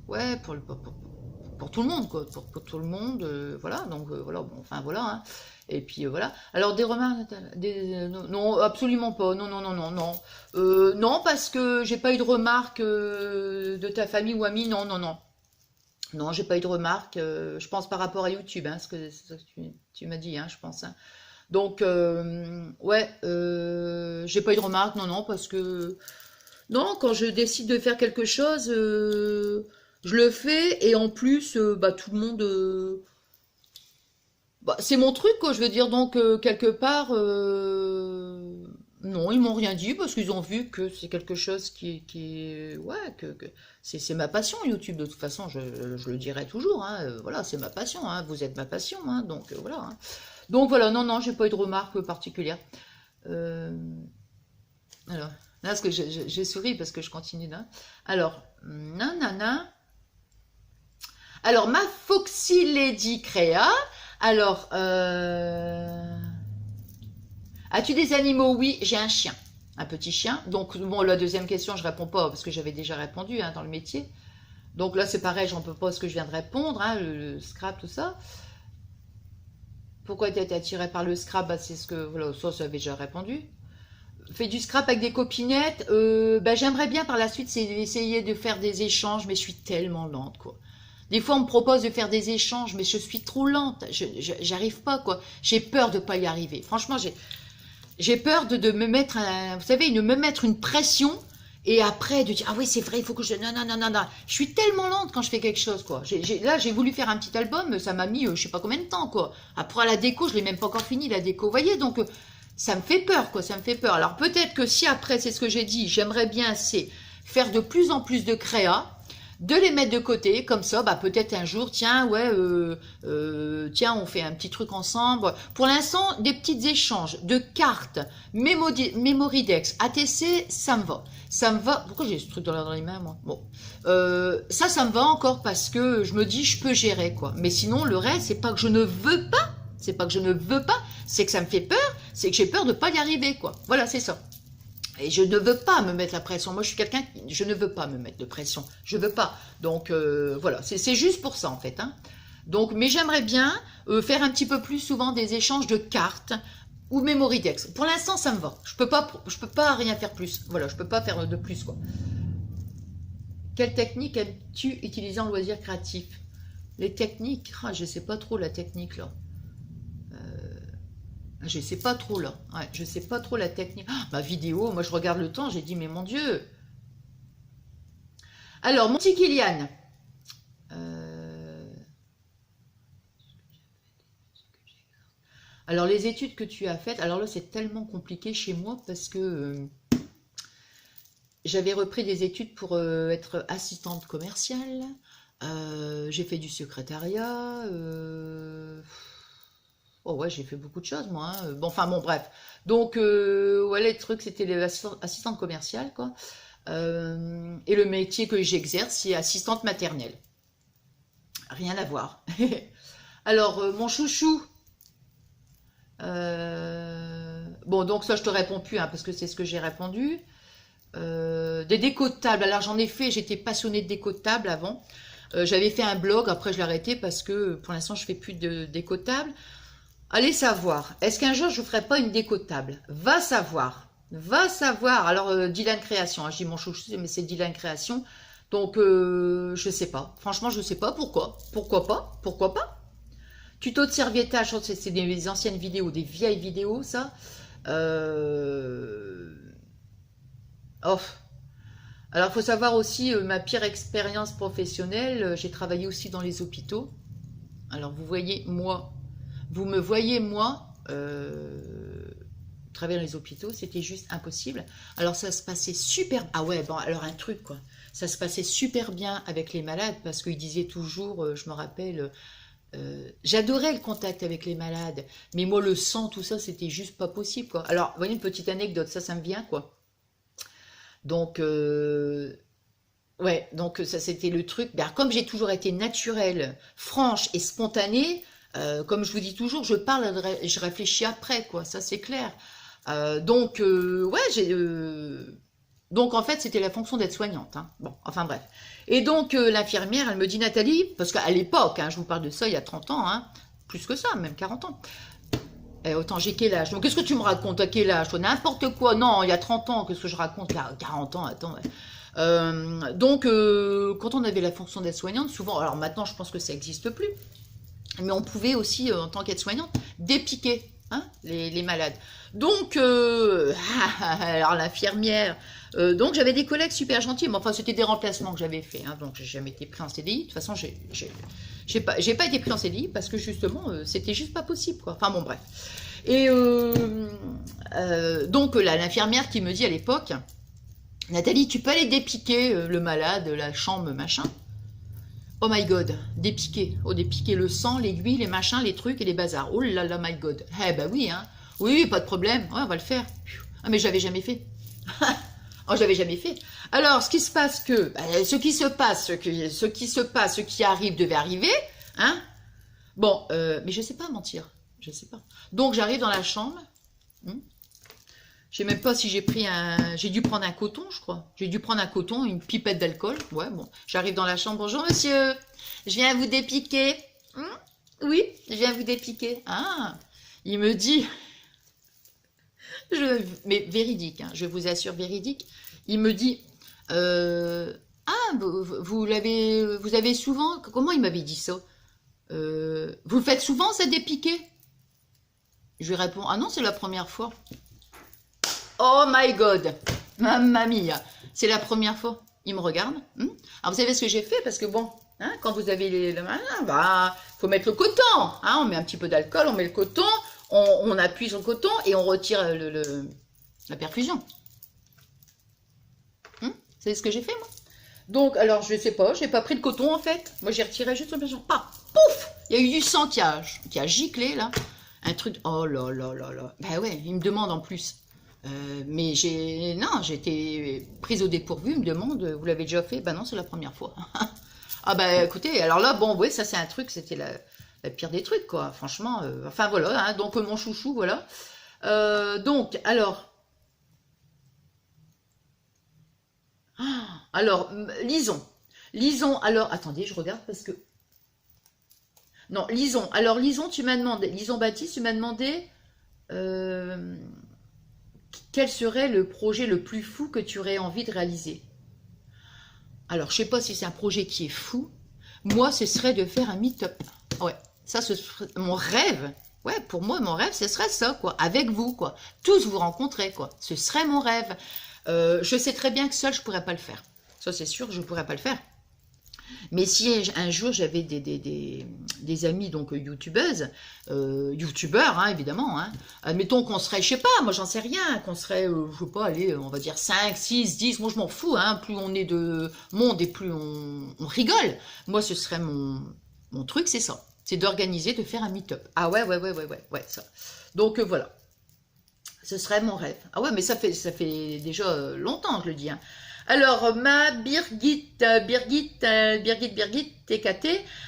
[SPEAKER 1] ouais, pour tout le monde, quoi, pour tout le monde, voilà, donc voilà, bon, enfin voilà, hein. Et puis voilà. Alors des remarques, non, non, absolument pas, non, non, non, non, non, non, parce que j'ai pas eu de remarques de ta famille ou amis, non, non, non, non, j'ai pas eu de remarques, je pense par rapport à YouTube, hein, ce que tu m'as dit, hein, je pense, hein. Donc ouais, j'ai pas eu de remarques, non, non, parce que non, quand je décide de faire quelque chose, je le fais et en plus, bah, tout le monde, bah, c'est mon truc, quoi. Je veux dire, donc quelque part, non, ils m'ont rien dit parce qu'ils ont vu que c'est quelque chose ouais, que c'est ma passion YouTube. De toute façon, je le dirai toujours. Hein, voilà, c'est ma passion. Hein, vous êtes ma passion. Hein, donc voilà. Hein. Donc voilà, non, non, j'ai pas eu de remarques particulières. Euh, alors, là, parce que j'ai souri parce que je continue là. Alors, nanana. Alors, ma Foxy Lady Créa. Alors, as-tu des animaux? Oui, j'ai un chien. Un petit chien. Donc, bon, la deuxième question, je réponds pas parce que j'avais déjà répondu hein, dans le métier. Donc là, c'est pareil, j'en peux pas ce que je viens de répondre, hein, le scrap, tout ça. Pourquoi tu as été attiré par le scrap? Bah, c'est ce que, voilà, ça j'avais déjà répondu. Fais du scrap avec des copinettes. Bah, j'aimerais bien par la suite, c'est essayer de faire des échanges, mais je suis tellement lente, quoi. Des fois, on me propose de faire des échanges, mais je suis trop lente. J'arrive pas, quoi. J'ai peur de pas y arriver. Franchement, j'ai peur de me mettre, vous savez, de me mettre une pression et après de dire, ah oui, c'est vrai, il faut que je... Non, non, non, non, non. Je suis tellement lente quand je fais quelque chose, quoi. Là, j'ai voulu faire un petit album, ça m'a mis, je sais pas combien de temps, quoi. Après, la déco, je l'ai même pas encore fini, la déco. Vous voyez, donc, ça me fait peur, quoi. Ça me fait peur. Alors, peut-être que si après, c'est ce que j'ai dit, j'aimerais bien, c'est faire de plus en plus de créa. de les mettre de côté, comme ça, bah, peut-être un jour, tiens, ouais, tiens, on fait un petit truc ensemble. Pour l'instant, des petits échanges de cartes, Memoridex, ATC, ça me va. Ça me va. Pourquoi j'ai ce truc dans les mains, moi? Bon, ça me va encore parce que je me dis, je peux gérer, quoi. Mais sinon, le reste, c'est pas que je ne veux pas. C'est pas que je ne veux pas, c'est que ça me fait peur, c'est que j'ai peur de pas y arriver, quoi. Voilà, c'est ça. Et je ne veux pas me mettre la pression. Moi, je suis quelqu'un qui... Je ne veux pas me mettre de pression. Je veux pas. Donc, voilà. C'est juste pour ça, en fait. Hein. Donc, mais j'aimerais bien faire un petit peu plus souvent des échanges de cartes ou Memoridex. Pour l'instant, ça me va. Je peux pas rien faire plus. Voilà, je peux pas faire de plus, quoi. Quelle technique aimes-tu utiliser en loisir créatif? Les techniques, ah, je sais pas trop la technique, là. Je sais pas trop là, ouais, je sais pas trop la technique. Ah, ma vidéo, moi je regarde le temps, j'ai dit mais mon Dieu. Alors mon petit Kylian, alors les études que tu as faites, alors là c'est tellement compliqué chez moi parce que j'avais repris des études pour être assistante commerciale, j'ai fait du secrétariat, oh ouais, j'ai fait beaucoup de choses, moi. Hein. Bon, enfin, bon, bref. Donc, ouais, les trucs, c'était l'assistante commerciale, quoi. Et le métier que j'exerce, c'est assistante maternelle. Rien à voir. Alors, mon chouchou. Bon, donc ça, je te réponds plus, hein, parce que c'est ce que j'ai répondu. Des décos de table. Alors, j'en ai fait, j'étais passionnée de déco de table avant. J'avais fait un blog, après je l'ai arrêté parce que pour l'instant, je fais plus de déco de table. Allez savoir, est-ce qu'un jour je ne ferai pas une déco de table? Va savoir, va savoir. Alors, Dylan Création, hein, je dis mon chouchou, mais c'est Dylan Création. Donc, je sais pas. Franchement, je sais pas pourquoi. Pourquoi pas? Pourquoi pas? Tuto de serviettage, je pense que c'est des anciennes vidéos, des vieilles vidéos, ça. Oh. Alors, il faut savoir aussi, ma pire expérience professionnelle, j'ai travaillé aussi dans les hôpitaux. Alors, vous voyez, moi... Vous me voyez, moi, travers les hôpitaux, c'était juste impossible. Alors, ça se passait super... Ah ouais, bon, alors un truc, quoi. Ça se passait super bien avec les malades, parce qu'ils disaient toujours, je me rappelle, j'adorais le contact avec les malades, mais moi, le sang, tout ça, c'était juste pas possible, quoi. Alors, vous voyez, une petite anecdote, ça me vient, quoi. Donc, ouais, donc ça, c'était le truc. Ben, comme j'ai toujours été naturelle, franche et spontanée, comme je vous dis toujours, je parle, je réfléchis après, quoi, ça c'est clair. Donc, ouais, donc en fait, c'était la fonction d'être soignante. Hein. Bon, enfin bref. Et donc, l'infirmière, elle me dit, Nathalie, parce qu'à l'époque, hein, je vous parle de ça il y a 30 ans, hein, plus que ça, même 40 ans. Autant j'ai quel âge? Donc, qu'est-ce que tu me racontes? À quel âge? N'importe quoi. Non, il y a 30 ans, qu'est-ce que je raconte? 40 ans, attends. Ouais. Donc, quand on avait la fonction d'aide soignante, souvent, alors maintenant, je pense que ça n'existe plus, mais on pouvait aussi, en tant qu'aide-soignante, dépiquer hein, les malades. Donc, alors l'infirmière, donc j'avais des collègues super gentils, mais enfin c'était des remplacements que j'avais fait, hein, donc j'ai jamais été pris en CDI. De toute façon, j'ai pas été pris en CDI parce que justement, c'était juste pas possible, quoi. Enfin bon, bref. Et donc là, l'infirmière qui me dit à l'époque, Nathalie, tu peux aller dépiquer le malade, la chambre, machin. Oh my god, dépiquer. Oh, dépiquer le sang, l'aiguille, les machins, les trucs et les bazars. Oh là là, my god. Eh ben oui, hein. Oui, pas de problème. Ouais, on va le faire. Ah, mais je l'avais jamais fait. Oh, je l'avais jamais fait. Alors, ce qui se passe que... ce qui arrive devait arriver. Hein. Bon, mais je sais pas mentir. Je sais pas. Donc, j'arrive dans la chambre. Je sais même pas si j'ai pris un... J'ai dû prendre un coton, je crois. J'ai dû prendre un coton, une pipette d'alcool. Ouais, bon. J'arrive dans la chambre. Bonjour, monsieur. Je viens vous dépiquer. Oui, je viens vous dépiquer. Ah, il me dit... Mais véridique, hein, je vous assure, véridique. Il me dit... ah, vous avez souvent... Comment il m'avait dit ça vous le faites souvent, ça dépiquer? Je lui réponds, ah non, c'est la première fois. Oh my god, mamma mia, c'est la première fois. Il me regarde. Alors vous savez ce que j'ai fait? Parce que bon, hein, quand vous avez les bah, faut mettre le coton. Hein, on met un petit peu d'alcool, on met le coton, on appuie sur le coton et on retire la perfusion. Vous savez ce que j'ai fait moi? Donc, alors, je sais pas, j'ai pas pris de coton, en fait. Moi, j'ai retiré juste le machin. Pas, pouf! Il y a eu du sang qui a giclé, là. Un truc, oh là là là là. Ben ouais, il me demande en plus. Mais j'ai été prise au dépourvu, il me demande, vous l'avez déjà fait? Ben non, c'est la première fois. Ah ben écoutez, alors là, bon, oui, ça c'est un truc, c'était la pire des trucs, quoi. Franchement, enfin voilà, hein, donc mon chouchou, voilà. Donc, alors, lisons. Lisons, alors, attendez, je regarde parce que... Non, lisons. Alors, lisons, tu m'as demandé, lisons Baptiste, tu m'as demandé quel serait le projet le plus fou que tu aurais envie de réaliser. Alors, je sais pas si c'est un projet qui est fou. Moi, ce serait de faire un meet-up. Ouais, ça, ce serait mon rêve. Ouais, pour moi, mon rêve, ce serait ça, quoi. Avec vous, quoi. Tous vous rencontrer, quoi. Ce serait mon rêve. Je sais très bien que seul, je pourrais pas le faire. Ça, c'est sûr, je pourrais pas le faire. Mais si un jour j'avais des amis, donc youtubeuses, youtubeurs, hein, évidemment, hein, admettons qu'on serait, je sais pas, moi j'en sais rien, qu'on serait, je sais pas, allez, on va dire 5, 6, 10, moi je m'en fous, hein, plus on est de monde et plus on rigole. Moi ce serait mon truc, c'est ça, c'est d'organiser, de faire un meet-up. Ah ouais, ça. Donc voilà, ce serait mon rêve. Ah ouais, mais ça fait déjà longtemps que je le dis, hein. Alors, ma Birgit, TKT.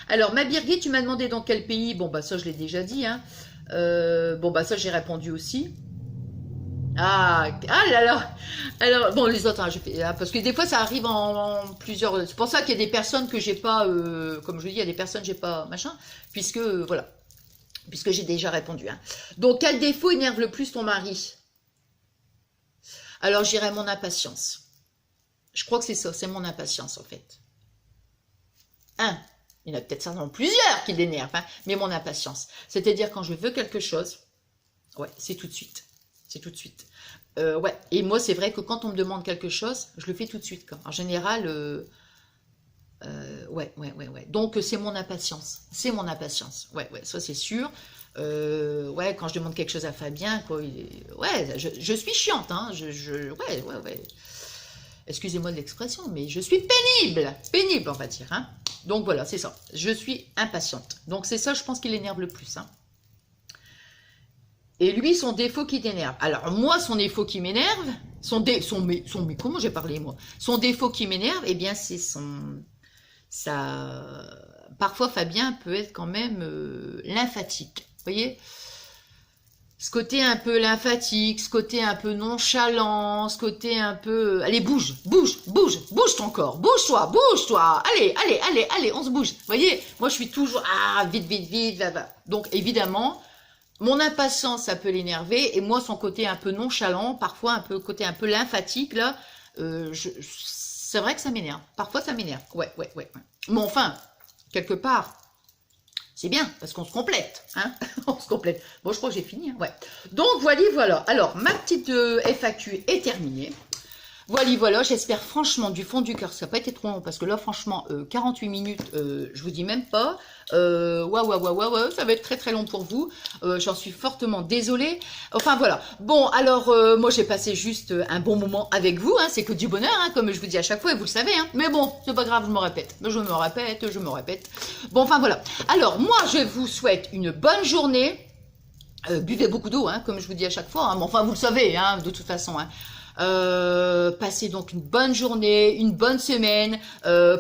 [SPEAKER 1] Alors, ma Birgit, tu m'as demandé dans quel pays. Bon, bah ça, je l'ai déjà dit. Hein. Bon, bah ça, j'ai répondu aussi. Ah là là. Alors, bon, les autres, hein, parce que des fois, ça arrive en plusieurs... C'est pour ça qu'il y a des personnes que j'ai pas... comme je dis, il y a des personnes que j'ai pas... Machin, puisque, voilà. Puisque j'ai déjà répondu. Hein. Donc, quel défaut énerve le plus ton mari? Alors, j'irai mon impatience. Je crois que c'est ça, c'est mon impatience en fait. Il y en a peut-être certainement plusieurs qui l'énervent, hein, mais mon impatience. C'est-à-dire quand je veux quelque chose, ouais, c'est tout de suite. C'est tout de suite. Ouais, et moi c'est vrai que quand on me demande quelque chose, je le fais tout de suite. Quoi. En général, ouais. Donc c'est mon impatience. C'est mon impatience. Ouais, ça c'est sûr. Ouais, quand je demande quelque chose à Fabien, quoi, ouais, je suis chiante, hein. Ouais. Excusez-moi de l'expression, mais je suis pénible on va dire. Hein. Donc voilà, c'est ça. Je suis impatiente. Donc c'est ça, je pense, qui l'énerve le plus. Hein. Et lui, son défaut qui t'énerve. Alors moi, son défaut qui m'énerve, mais comment j'ai parlé moi? Son défaut qui m'énerve, eh bien c'est parfois Fabien peut être quand même lymphatique. Vous voyez? Ce côté un peu lymphatique, ce côté un peu nonchalant, ce côté un peu... Allez, bouge ton corps, bouge-toi, allez, on se bouge. Vous voyez, moi je suis toujours, vite, là. Donc évidemment, mon impatience, ça peut l'énerver, et moi son côté un peu nonchalant, parfois côté un peu lymphatique, là, c'est vrai que ça m'énerve. Parfois ça m'énerve, ouais. Mais enfin, quelque part... C'est bien, parce qu'on se complète, hein. On se complète. Bon, je crois que j'ai fini, hein. Ouais. Donc, voilà. Alors, ma petite FAQ est terminée. Voilà, j'espère franchement du fond du cœur, ça n'a pas été trop long, parce que là, franchement, 48 minutes, je vous dis même pas. Ouais, ça va être très très long pour vous. J'en suis fortement désolée. Enfin, voilà. Bon, alors, moi, j'ai passé juste un bon moment avec vous, hein, c'est que du bonheur, hein, comme je vous dis à chaque fois, et vous le savez, hein. Mais bon, c'est pas grave, je me répète. Bon, enfin, voilà. Alors, moi, je vous souhaite une bonne journée. Buvez beaucoup d'eau, hein, comme je vous dis à chaque fois. Hein. Bon, enfin, vous le savez, hein, de toute façon, hein. Passez donc une bonne journée, une bonne semaine,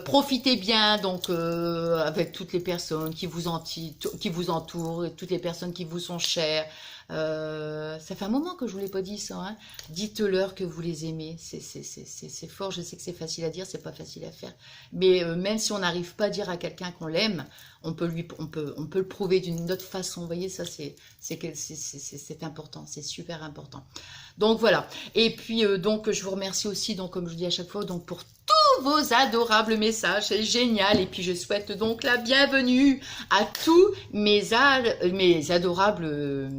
[SPEAKER 1] profitez bien donc avec toutes les personnes qui vous entourent, toutes les personnes qui vous sont chères. Ça fait un moment que je vous l'ai pas dit ça, hein. Dites-leur que vous les aimez, c'est fort, je sais que c'est facile à dire, c'est pas facile à faire, mais même si on n'arrive pas à dire à quelqu'un qu'on l'aime, on peut le prouver d'une autre façon. Vous voyez, ça c'est important, c'est super important. Donc voilà, et puis donc je vous remercie aussi, donc comme je vous dis à chaque fois, donc pour tous vos adorables messages, c'est génial. Et puis je souhaite donc la bienvenue à tous mes adorables,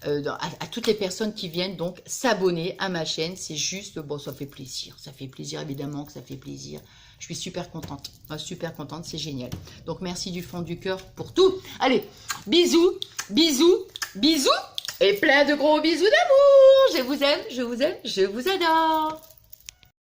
[SPEAKER 1] à toutes les personnes qui viennent donc s'abonner à ma chaîne. C'est juste, bon, ça fait plaisir, évidemment que ça fait plaisir. Je suis super contente, c'est génial. Donc merci du fond du cœur pour tout. Allez, bisous, et plein de gros bisous d'amour. Je vous aime, je vous adore.